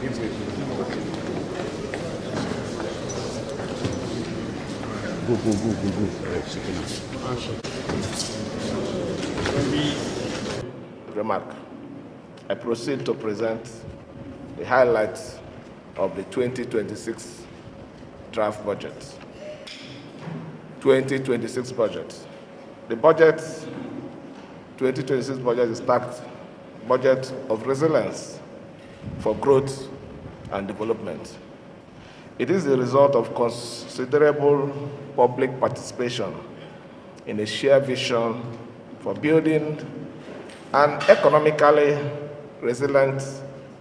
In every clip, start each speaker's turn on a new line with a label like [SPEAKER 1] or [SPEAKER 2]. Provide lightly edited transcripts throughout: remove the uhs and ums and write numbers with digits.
[SPEAKER 1] Go.
[SPEAKER 2] Remark. I proceed to present the highlights of the 2026 draft budget. 2026 budget. The budget, 2026 budget is tagged budget of resilience for growth and development. It is the result of considerable public participation in a shared vision for building an economically resilient,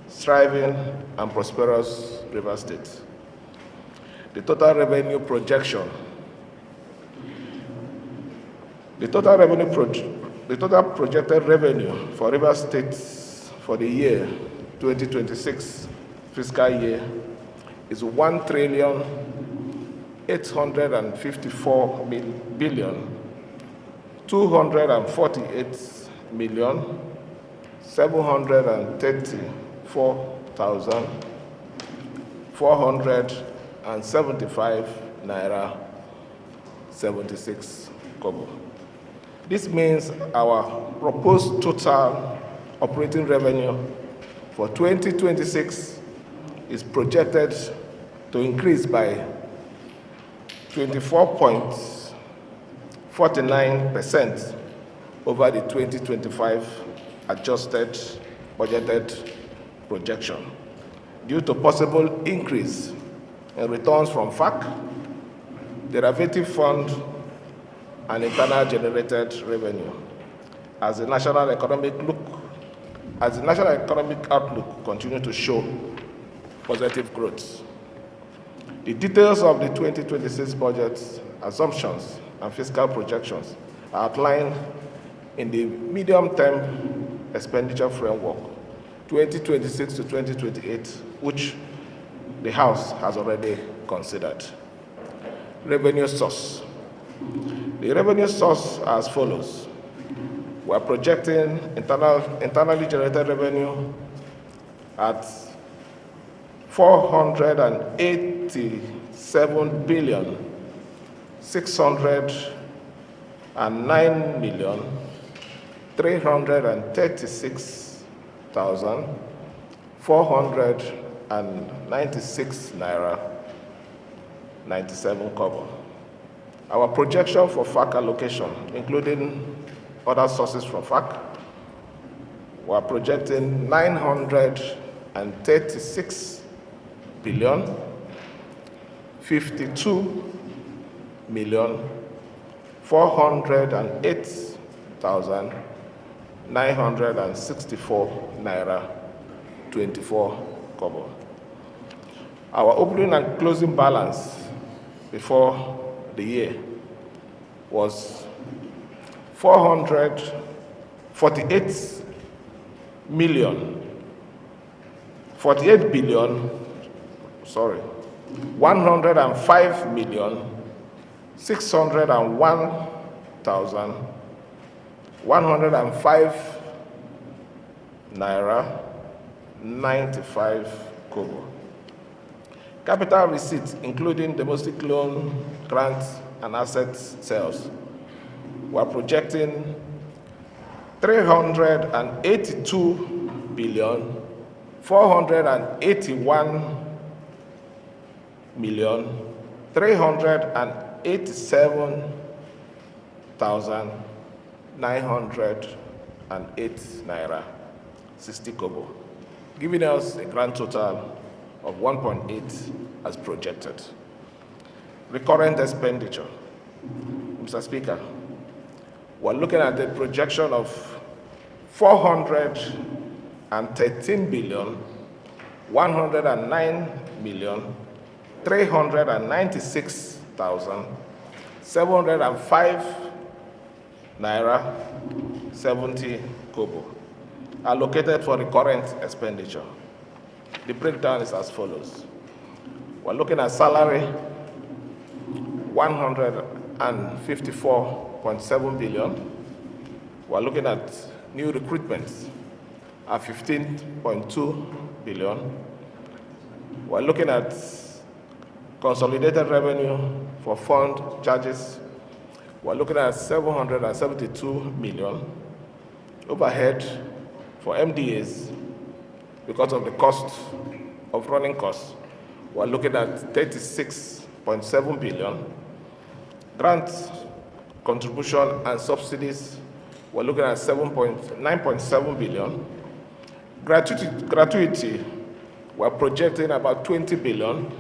[SPEAKER 2] thriving, and prosperous River State. The total revenue projection. The total projected revenue for River State for the year 2026 fiscal year is 1,848,234,475 naira 76 kobo. This means our proposed total operating revenue for 2026 is projected to increase by 24.49% over the 2025 adjusted budgeted projection due to possible increase in returns from FAC, derivative fund, and internal generated revenue as the national economic outlook continue to show positive growth. The details of the 2026 budget assumptions and fiscal projections are outlined in the medium-term expenditure framework 2026 to 2028, which the House has already considered. Revenue source. The revenue source are as follows. We are projecting internally generated revenue at 487 billion 609 million 336,496 naira 97 kobo. Our projection for FAC allocation, including other sources from FAC, we are projecting 936 billion 52 million 408,964 naira 24 kobo. Our opening and closing balance before the year was 48 billion 105 million 601,105 naira 95 kobo. Capital receipts, including domestic loan, grants, and asset sales, we're projecting 382 billion 481 million 387,908 naira 60 kobo, giving us a grand total of 1.8 as projected. Recurrent expenditure. Mr. Speaker, we're looking at the projection of 413 billion 109 million 396,705 naira 70 kobo allocated for recurrent expenditure. The breakdown is as follows. We're looking at salary 154.7 billion. We're looking at new recruitments at 15.2 billion. We're looking at consolidated revenue for fund charges. We're looking at 772 million. Overhead for MDAs, because of the cost of running costs, we're looking at 36.7 billion. Grants, contribution, and subsidies, we're looking at 9.7 billion. Gratuity, we're projecting about 20 billion.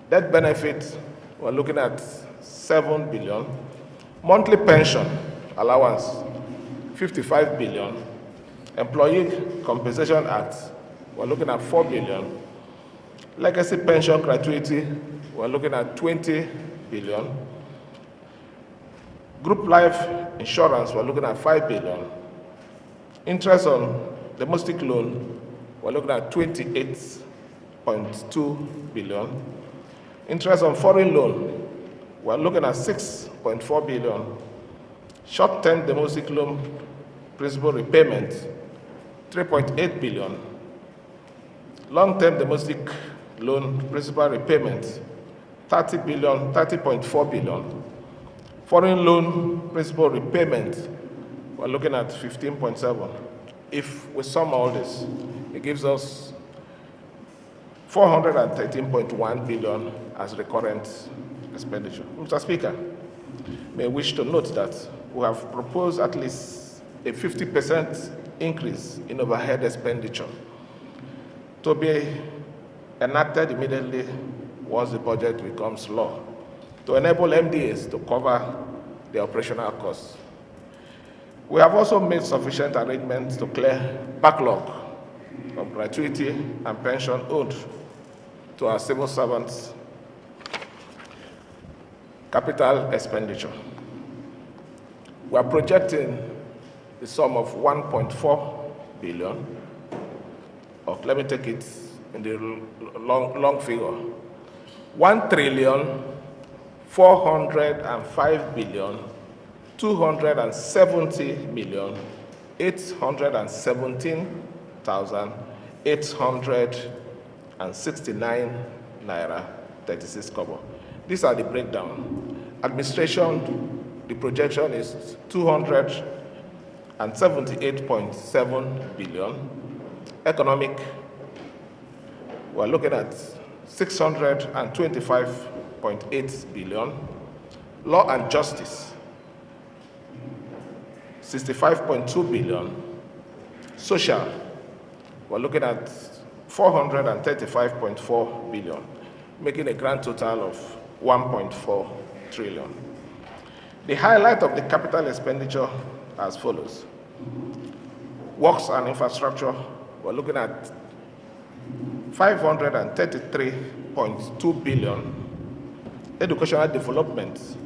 [SPEAKER 2] Death benefit, we're looking at 7 billion. Monthly pension allowance, 55 billion. Employee Compensation Act, we're looking at 4 billion. Legacy pension gratuity, we're looking at 20 billion. Group life insurance, we're looking at 5 billion. Interest on domestic loan, we're looking at 28.2 billion. Interest on foreign loan, we're looking at 6.4 billion. Short-term domestic loan principal repayment, 3.8 billion. Long-term domestic loan principal repayment, 30.4 billion. Foreign loan principal repayment, we're looking at 15.7. If we sum all this, it gives us 413.1 billion as recurrent expenditure. Mr. Speaker, may wish to note that we have proposed at least a 50% increase in overhead expenditure to be enacted immediately once the budget becomes law, to enable MDAs to cover the operational costs. We have also made sufficient arrangements to clear backlog of gratuity and pension owed to our civil servants. Capital expenditure, we are projecting the sum of 1.4 billion, or let me take it in the long figure, 1,405,270,817,869 naira 36 kobo. These are the breakdown. Administration, the projection is 278.7 billion. Economic, we're looking at 625.8 billion. Law and justice, 65.2 billion. Social, we're looking at 435.4 billion, making a grand total of 1.4 trillion. The highlight of the capital expenditure as follows. Works and infrastructure, we're looking at 533.2 billion. Educational development,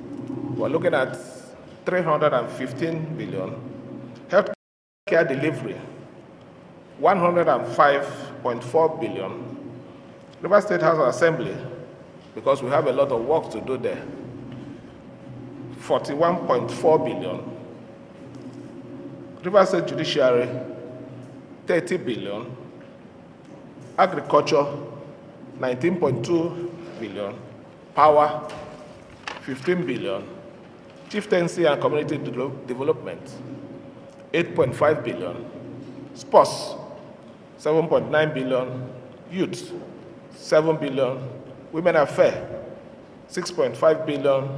[SPEAKER 2] we're looking at 315 billion. Healthcare delivery, 105.4 billion. River State House of Assembly, because we have a lot of work to do there, 41.4 billion. River State Judiciary, 30 billion. Agriculture, 19.2 billion. Power, 15 billion. Chieftaincy and community development, 8.5 billion. Sports, 7.9 billion. Youth, 7 billion. Women affairs, 6.5 billion.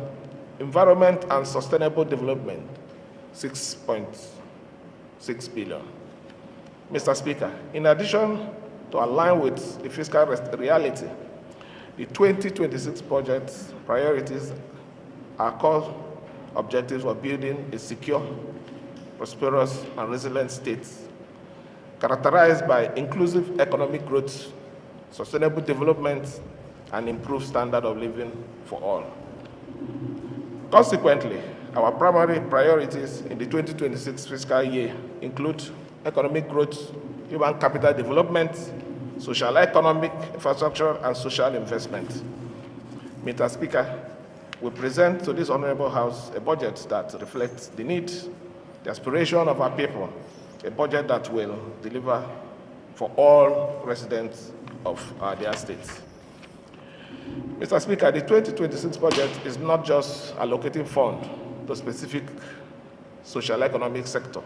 [SPEAKER 2] Environment and sustainable development, 6.6 billion. Mr. Speaker, in addition to align with the fiscal reality, the 2026 budget priorities are core objectives of building a secure, prosperous, and resilient state characterized by inclusive economic growth, sustainable development, and improved standard of living for all. Consequently, our primary priorities in the 2026 fiscal year include economic growth, human capital development, social economic infrastructure, and social investment. Mr. Speaker, we present to this Honorable House a budget that reflects the need, the aspiration of our people, a budget that will deliver for all residents of our dear states. Mr. Speaker, the 2026 budget is not just allocating funds to specific social economic sector.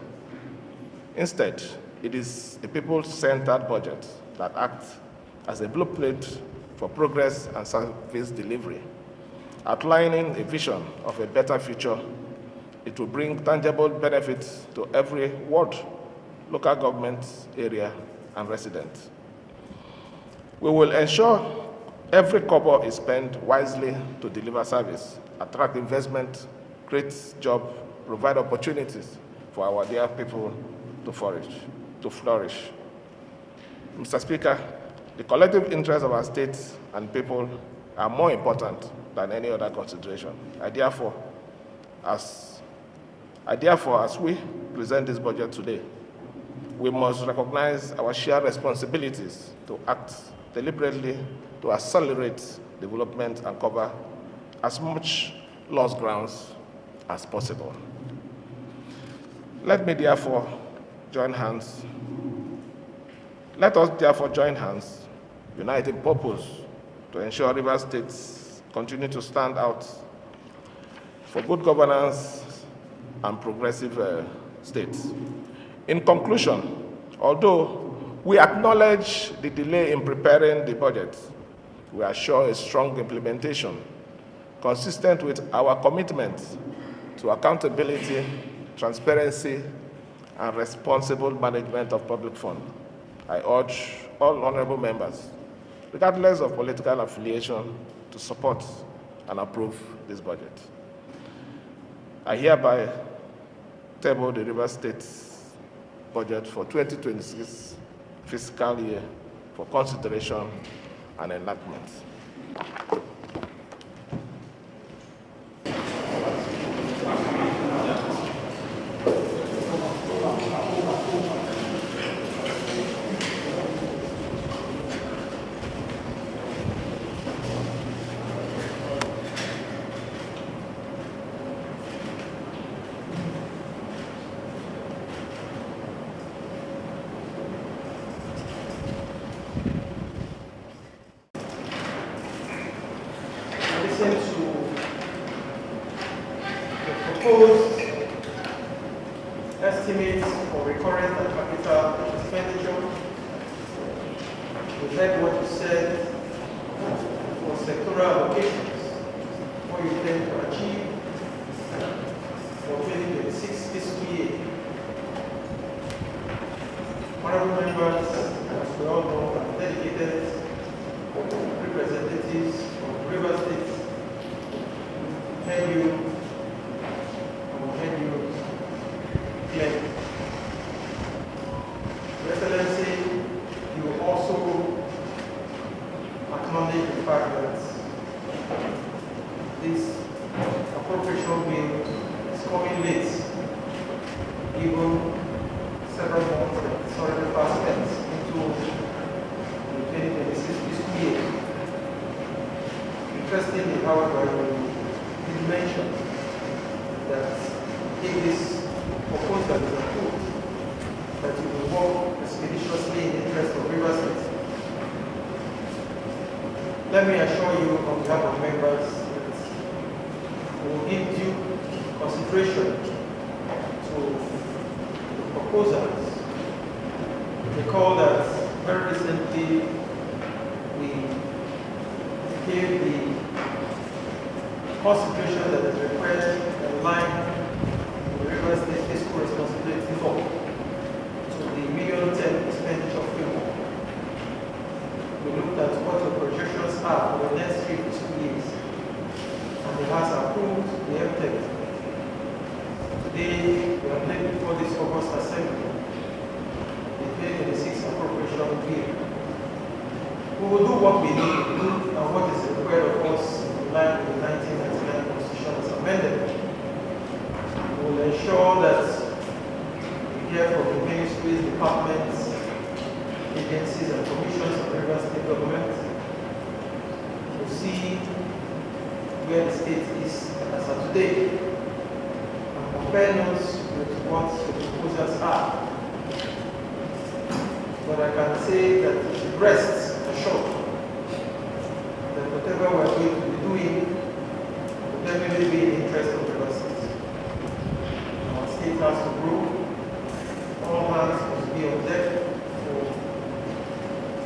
[SPEAKER 2] Instead, it is a people-centered budget that acts as a blueprint for progress and service delivery, outlining a vision of a better future. It will bring tangible benefits to every ward, local government area, and resident. We will ensure every kobo is spent wisely to deliver service, attract investment, create jobs, provide opportunities for our dear people to flourish. Mr. Speaker, the collective interests of our states and people are more important than any other consideration. I therefore, as we present this budget today, we must recognize our shared responsibilities to act deliberately to accelerate development and cover as much lost grounds as possible. Let us therefore join hands, unite in purpose to ensure Rivers State continue to stand out for good governance and progressive states. In conclusion, although we acknowledge the delay in preparing the budget, we assure a strong implementation consistent with our commitment to accountability, transparency, and responsible management of public funds. I urge all honorable members, regardless of political affiliation, to support and approve this budget. I hereby table the Rivers State budget for 2026 fiscal year for consideration and enactment.
[SPEAKER 1] Listen to the proposed estimates for recurrent and capital expenditure. We heard what you said for sectoral allocations, what you intend to achieve for 2026 fiscal year. Honorable members, as we all know, are dedicated representatives of Rivers State. Heard you, I will head you clearly. Your Excellency, you also acknowledge the fact that this appropriation bill is coming late, even several months that it's already past spent into the 2026 fiscal year. Interestingly, however, you did mention that if this proposal is approved, that you will work expeditiously in the interest of Rivers State. Let me assure you on behalf of members that we will give due consideration to the proposals. Recall that very recently we gave the consideration that is required in line with the Rivers State fiscal responsibility law to the medium-term expenditure framework. We looked at what the projections are for the next 3 fiscal years, and it has approved the MTEC. Today, we have laid before this August Assembly the 2026 appropriation bill. We will do what we need to do and what is required of us in line with the 1999 Constitution as amended. We will ensure that we hear from the ministries, departments, agencies, and commissions of the Rivers State government to see where the state is as of today and compare notes with what the proposals are. But I can say that it rests ensure that whatever we're going to be doing will definitely be in the interest of the state. Our state has to grow. All hands must be on deck for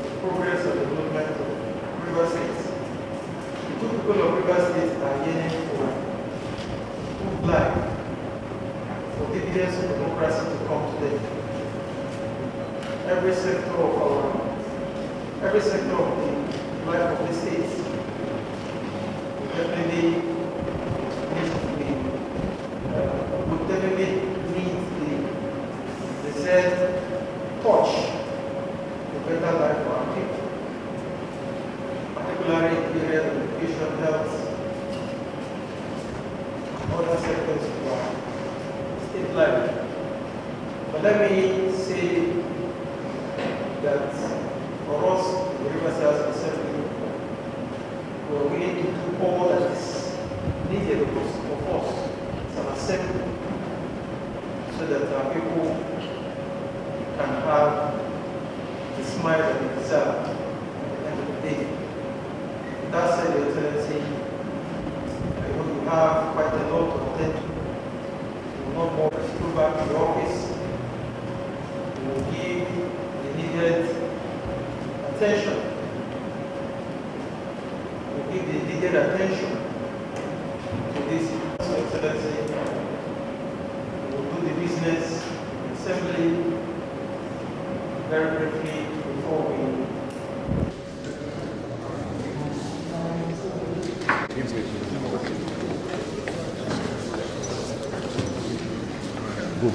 [SPEAKER 1] the progress and development of River State. The two people of River State are yearning for good life, for dividends of democracy to come to them. Every sector of the life of the state would definitely need the said touch to better life for our people, particularly in the area of education, health, and other sectors of our state life. But let me say that for us, the River State Assembly, we are willing to do all that is needed of us as an assembly, so that our people can have the smile that they deserve at the end of the day. That said, Your Excellency, I know you have quite a lot to attend to. You will not more through back to the office. You will give the needed attention. We give the needed attention to this, Your Excellency. We will do the business assembly very briefly before we.
[SPEAKER 3] Go.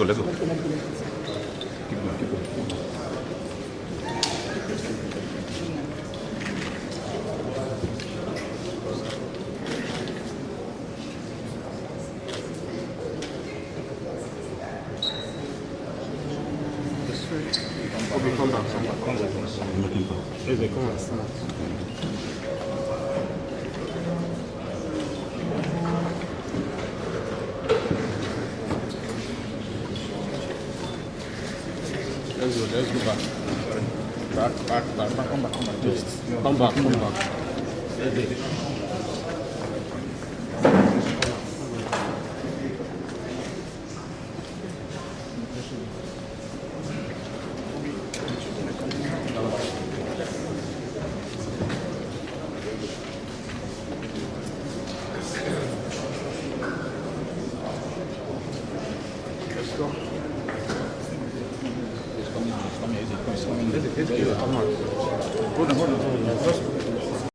[SPEAKER 3] Let's go. Keep going. Come back. Let's go back. Back. Come back. Come back. Hold on.